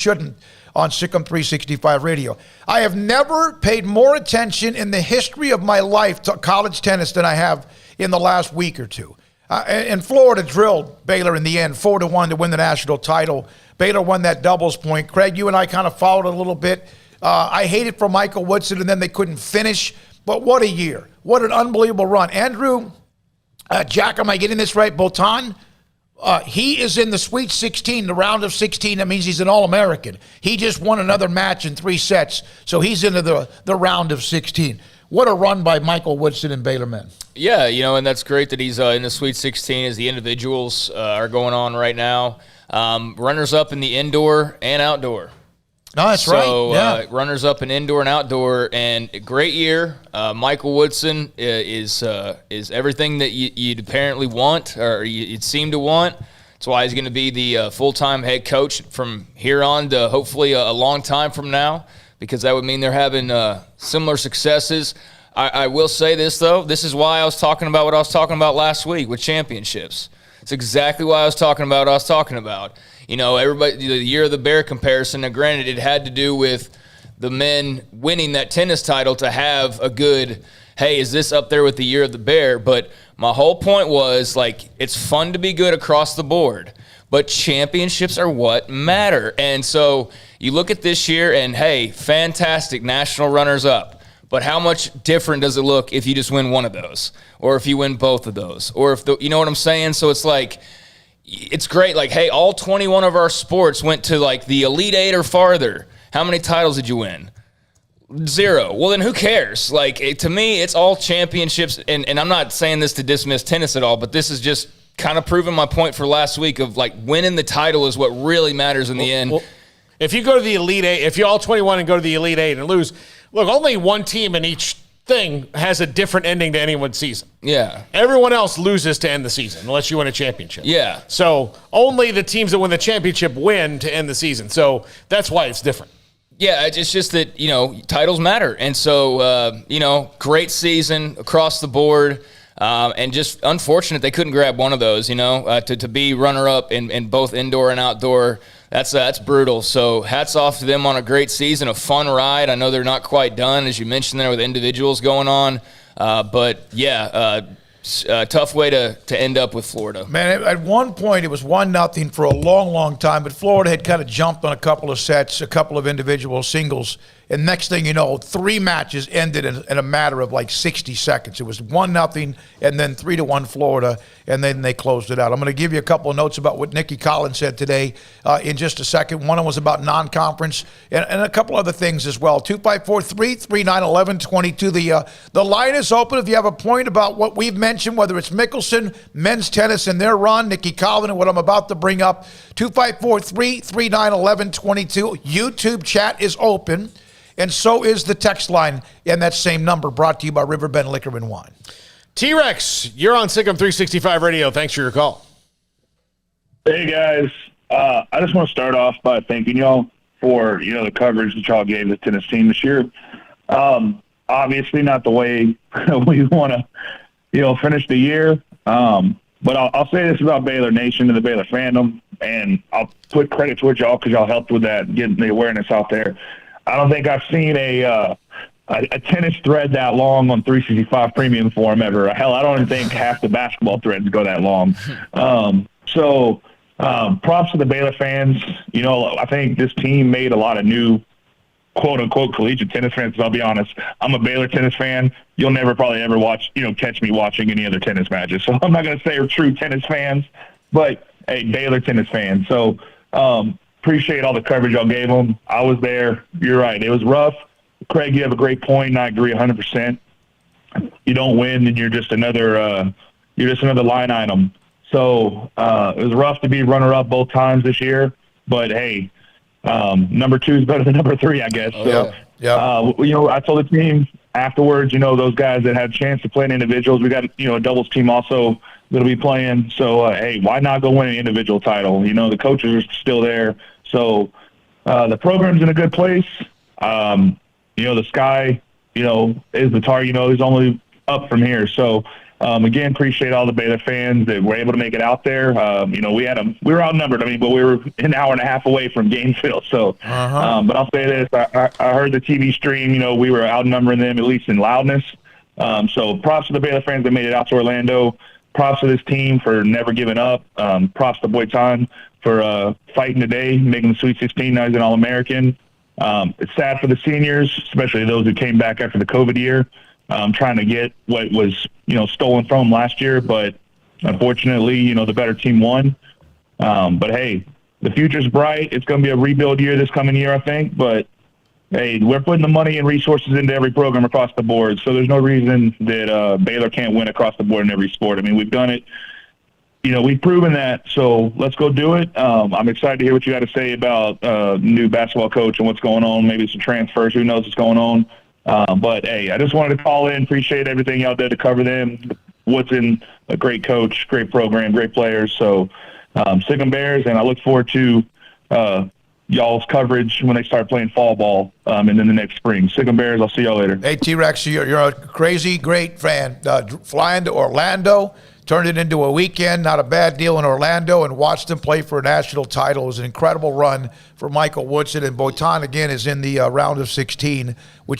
shouldn't on SicEm365 Radio. I have never paid more attention in the history of my life to college tennis than I have in the last week or two. And Florida drilled Baylor in the end, 4-1 to win the national title. Baylor won that doubles point. Craig, you and I kind of followed a little bit. I hated for Michael Woodson, and then they couldn't finish. But what a year. What an unbelievable run. Andrew, Jack, am I getting this right? Botan? He is in the Sweet 16, the round of 16. That means he's an All-American. He just won another match in 3 sets, so he's into the round of 16. What a run by Michael Woodson and Baylor men. Yeah, and that's great that he's in the Sweet 16 as the individuals are going on right now. Runners-up in the indoor and outdoor. No, that's right. Yeah. Runners-up in indoor and outdoor, and a great year. Michael Woodson is everything that you'd apparently want, or you'd seem to want. That's why he's going to be the full-time head coach from here on to hopefully a long time from now, because that would mean they're having similar successes. I will say this, though. This is why I was talking about what I was talking about last week with championships. It's exactly why I was talking about what I was talking about. Everybody, the year of the Bear comparison, now granted, it had to do with the men winning that tennis title to have a good, hey, is this up there with the year of the Bear? But my whole point was, it's fun to be good across the board, but championships are what matter. And so you look at this year and, hey, fantastic national runners-up. But how much different does it look if you just win one of those, or if you win both of those, or if you know what I'm saying? So it's it's great. Hey, all 21 of our sports went to the Elite Eight or farther. How many titles did you win? 0. Well, then who cares? To me, it's all championships. And I'm not saying this to dismiss tennis at all, but this is just kind of proving my point for last week of winning the title is what really matters in the end. Well, if you go to the Elite Eight, if you're all 21 and go to the Elite Eight and lose, look, only one team in each thing has a different ending to anyone's season. Yeah. Everyone else loses to end the season unless you win a championship. Yeah. So only the teams that win the championship win to end the season. So that's why it's different. Yeah, it's just that, titles matter. And so, great season across the board. And just unfortunate they couldn't grab one of those, to be runner-up in both indoor and outdoor. That's brutal. So hats off to them on a great season, a fun ride. I know they're not quite done, as you mentioned there, with individuals going on. But, yeah, tough way to end up with Florida. Man, at one point it was 1-0 for a long, long time, but Florida had kind of jumped on a couple of sets, a couple of individual singles, and next thing you know, 3 matches ended in a matter of 60 seconds. It was 1-0 and then 3-1 Florida, and then they closed it out. I'm going to give you a couple of notes about what Nikki Collins said today in just a second. One of them was about non-conference and a couple other things as well. 254-339-1122. The line is open if you have a point about what we've mentioned, whether it's Mickelson, men's tennis and their run, Nikki Collins, and what I'm about to bring up. 254-339-1122. YouTube chat is open. And so is the text line and that same number, brought to you by Riverbend Liquor and Wine. T-Rex, you're on SicEm365 Radio. Thanks for your call. Hey, guys. I just want to start off by thanking y'all for, the coverage that y'all gave the tennis team this year. Obviously not the way we want to, finish the year. But I'll say this about Baylor Nation and the Baylor fandom, and I'll put credit towards y'all because y'all helped with that, getting the awareness out there. I don't think I've seen a tennis thread that long on 365 Premium Forum ever. Hell, I don't even think half the basketball threads go that long. So props to the Baylor fans. I think this team made a lot of new quote-unquote collegiate tennis fans. I'll be honest, I'm a Baylor tennis fan. You'll never probably ever catch me watching any other tennis matches. So I'm not going to say we're true tennis fans, but, hey, Baylor tennis fans. So appreciate all the coverage y'all gave them. I was there. You're right. It was rough. Craig, you have a great point, and I agree 100%. You don't win, then you're just another line item. So it was rough to be runner-up both times this year, but hey, number 2 is better than number 3, I guess. So, I told the team afterwards, those guys that had a chance to play in individuals, we got, a doubles team also that'll be playing. So, hey, why not go win an individual title? The coaches are still there. So the program's in a good place. The sky, is the target, is only up from here. So Again, appreciate all the Baylor fans that were able to make it out there. We were outnumbered. But we were an hour and a half away from Gainesville. So, but I'll say this: I heard the TV stream. We were outnumbering them at least in loudness. So, props to the Baylor fans that made it out to Orlando. Props to this team for never giving up. Props to Boyton for fighting today, making the Sweet 16. Now he's an All-American. It's sad for the seniors, especially those who came back after the COVID year, trying to get what was stolen from them last year. But unfortunately, the better team won. But hey, the future's bright. It's going to be a rebuild year this coming year, I think. But hey, we're putting the money and resources into every program across the board. So there's no reason that Baylor can't win across the board in every sport. We've done it. We've proven that, so let's go do it. I'm excited to hear what you got to say about new basketball coach and what's going on. Maybe some transfers. Who knows what's going on? But, hey, I just wanted to call in. Appreciate everything y'all did to cover them. Woodson, a great coach, great program, great players. So, SicEm Bears, and I look forward to y'all's coverage when they start playing fall ball and then the next spring. SicEm Bears, I'll see y'all later. Hey, T-Rex, you're a crazy, great fan. Flying to Orlando, turned it into a weekend, not a bad deal in Orlando, and watched them play for a national title. It was an incredible run for Michael Woodson, and Boyton, again, is in the round of 16, which